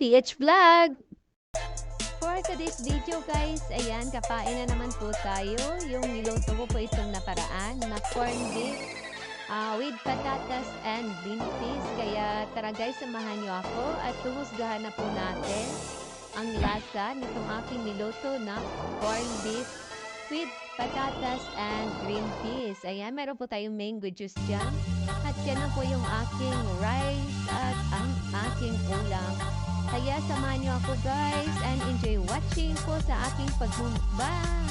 PH Vlog! For today's video guys, ayan, kapain na naman po tayo. Yung niluto ko po itong nakaraan na corn beef with patatas and bean peas. Kaya tara guys, samahan nyo ako at tuhusgahan na po natin ang lasa nitong aking niluto na corn beef with patatas and green peas. Ayan, meron po tayong mango juice dyan. At yan na po yung aking rice at ang aking ulam. Kaya samahan niyo ako guys and enjoy watching po sa aking pagmumukbang.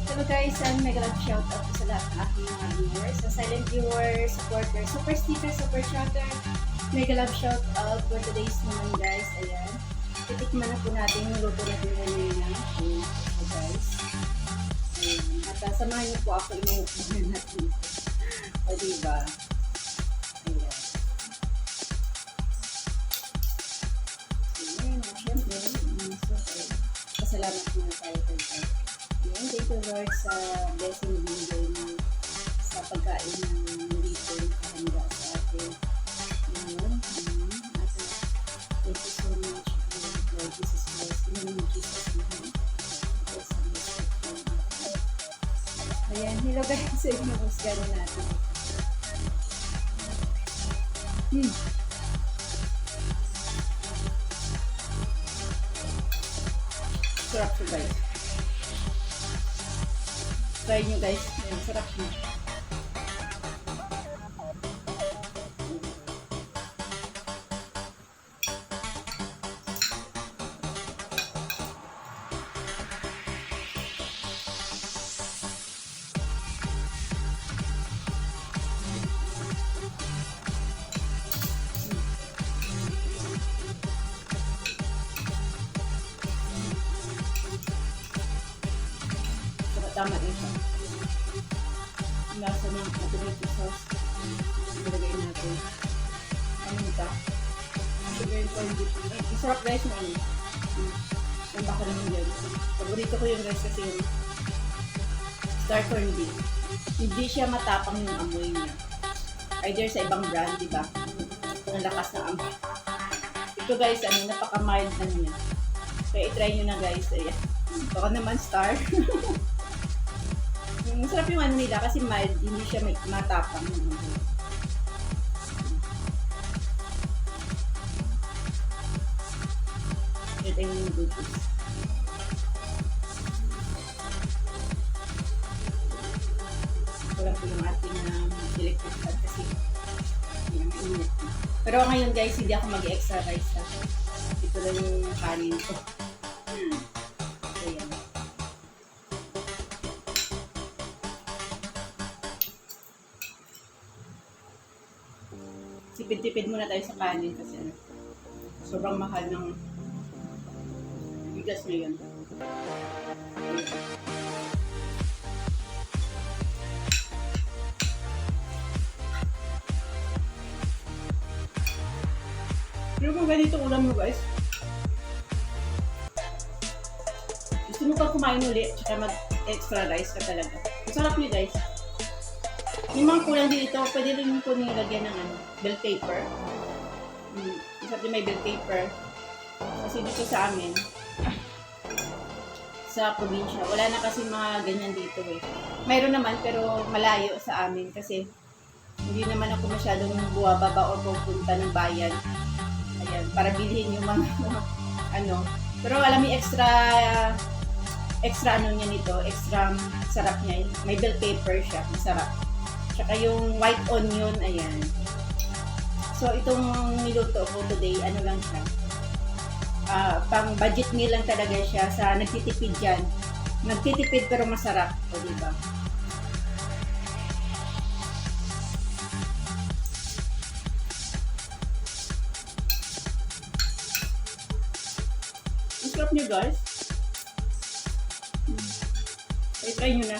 Hello guys, and mega love shout out po sa lahat ng aking mga viewers, sa silent viewers, supporters, super sticker, super chatter. Mega love shout out for today's naman guys. Ayan, titikman na po natin yung luto natin ngayon na so guys. Ayan, at samahan niyo po ako imumukbang natin. O diba? Ayan. Ayan, at syempre, pasalamat muna tayo kay God. Ayan, thank you Lord sa blessing binigay mo sa pagkain ng nilito ng kahanda sa atin. Ayan, at thank you so much Lord Jesus Christ. In the name of Jesus, amen. Ayan, hello guys, sa inyo gano'n natin. Sarap siya guys. Try nyo guys. Ayan, sarap siya. Tama din siya. Ang lasa ng tomato sauce. Ilagay natin. Ano ito? Sugar and corn beef. Masarap guys yung ano. Yung baka naman dyan. Paborito ko yung rice kasi yung star corn beef. Hindi siya matapang yung amoy niya. Either sa ibang brand, diba? Ang lakas ng amoy. Ito guys, ano, napaka-mild na niya. Kaya itry nyo na guys. Ayan. Baka naman star. Masarap yung ano nila kasi mild, hindi siya matapang. Ito yung noodles. Wala po yung ating electric fan kasi yung init. Pero ngayon guys, hindi ako mag-extra rice. Ito lang yung kanin ko. Ayan. Tipid-tipid muna tayo sa kanin kasi ano, sobrang mahal ng bigas ngayon. Pero kung ganito ulam mo guys, gusto mo pa kumain ulit tsaka mag-extra rice ka talaga. Masarap nyo guys. Yung mga kulang dito, pwede rin po nilagyan ng ano, bell paper. Sabi may bell paper. Kasi dito sa amin, sa probinsya, wala na kasi mga ganyan dito eh. Mayroon naman pero malayo sa amin kasi hindi naman ako masyadong buwababa o pupunta ng bayan. Ayan, para bilhin yung mga ano. Pero alam mo extra ano niya nito, extra sarap niya. May bell paper siya, masarap. Tsaka yung white onion, ayan. So, itong niluto ko today, ano lang siya. Pang budget meal lang talaga siya sa nagtitipid dyan. Nagtitipid pero masarap. O, diba? Masarap nyo guys. Try nyo na.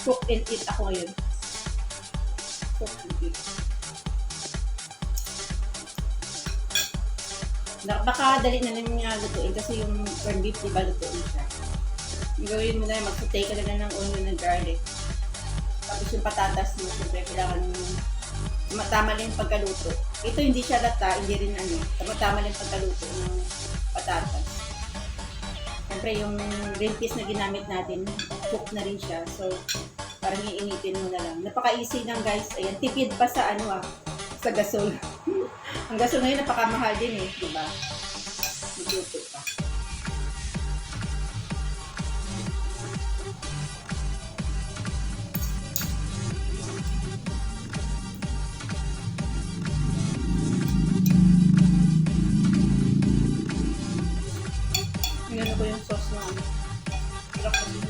Cook and eat ako ngayon. Cook and eat. Baka dali na lang niya lutuin kasi yung corned beef, diba, lutuin siya. Yung gawin mo na, mag-saute ka na ng onion and garlic. Tapos yung patatas mo, siyempre kailangan tama lang yung pagkaluto. Ito hindi siya lata, hindi rin ano, tama lang yung pagkaluto ng patatas. Siyempre yung green peas na ginamit natin, cook na rin siya. So, parang iinitin mo na lang. Napaka-easy lang guys. Ayan, tipid pa sa ano sa gasol. Ang gasol ngayon napakamahal din eh, di ba? Magluto pa. Inano ko yung sauce na ano. Sarap ko din.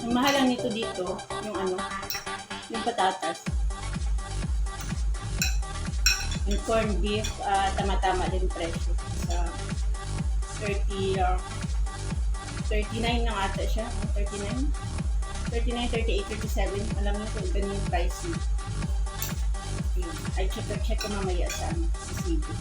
Ang mahal lang nito dito, yung ano, yung patatas. Yung corned beef, tama-tama din presyo. Sa 39 na ata siya. 39? 39, 38, 37. Alam niyo kung ganun yung price niya. Okay. Ay, check ko mamaya sa Cebu.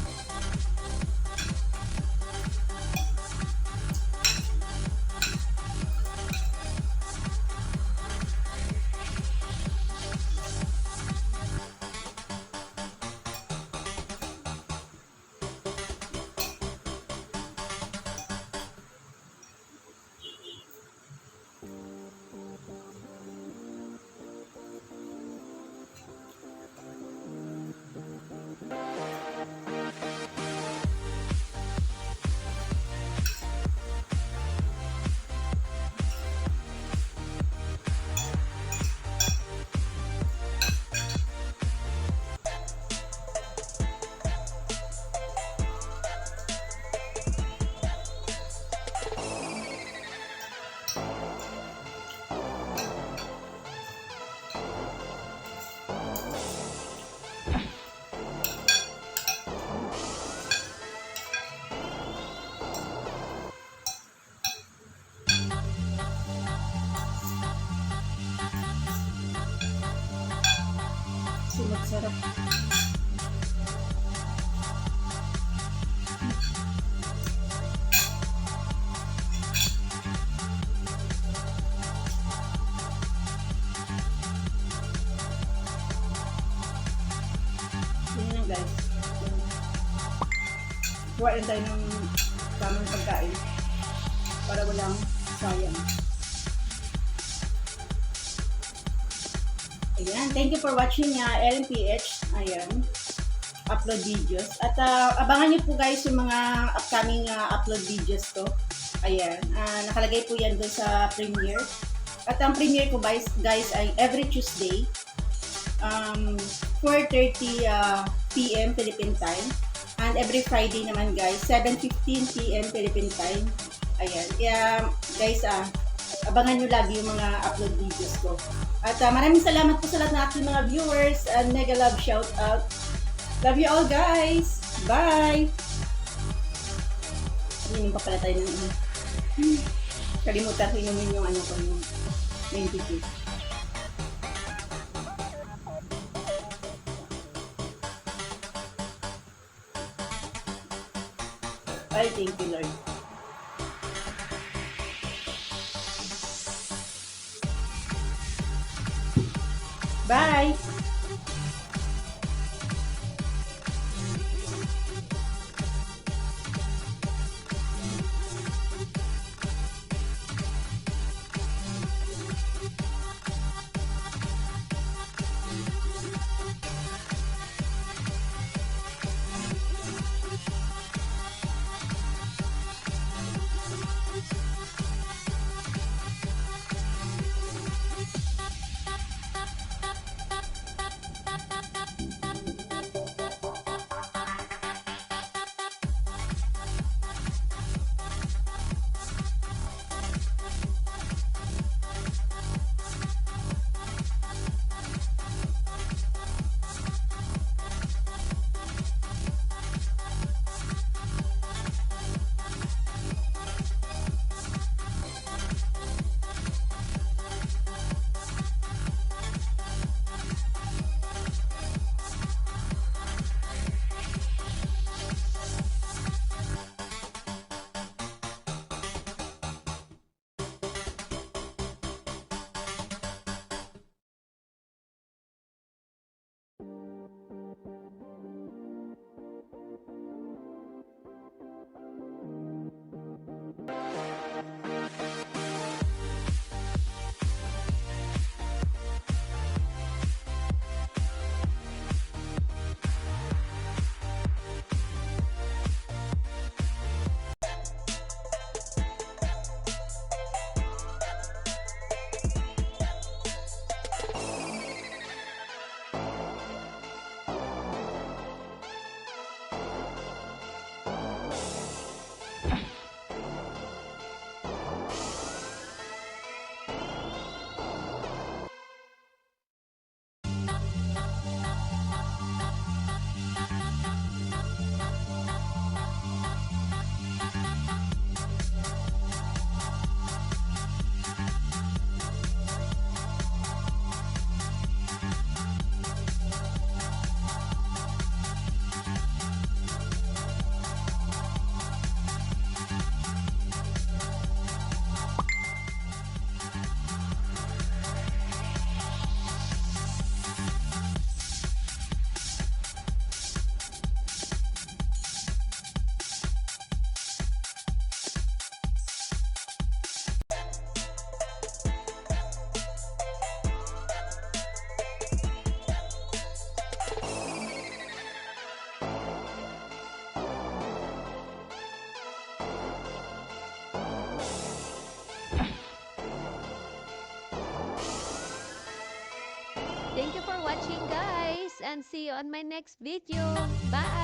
Sarap. Yun lang guys. Kuha rin tayo ng tamang pagkain para walang sayang. Ayan, thank you for watching LMPH. Ayan, upload videos. At abangan niyo po guys yung mga upcoming upload videos ko. Ayan, nakalagay po yan doon sa premiere. At ang premiere ko guys ay every Tuesday, 4:30 PM Philippine time. And every Friday naman guys, 7:15 PM Philippine time. Ayan, kaya guys, abangan nyo lagi yung mga upload videos ko. At maraming salamat po sa lahat ng aking mga viewers and mega love shout out. Love you all guys. Bye! Inumin pa pala tayo ng kalimutan ko inumin yung ano ko yung 92. Ay, thank you Lord. Bye! Thank you for watching guys and see you on my next video. Bye!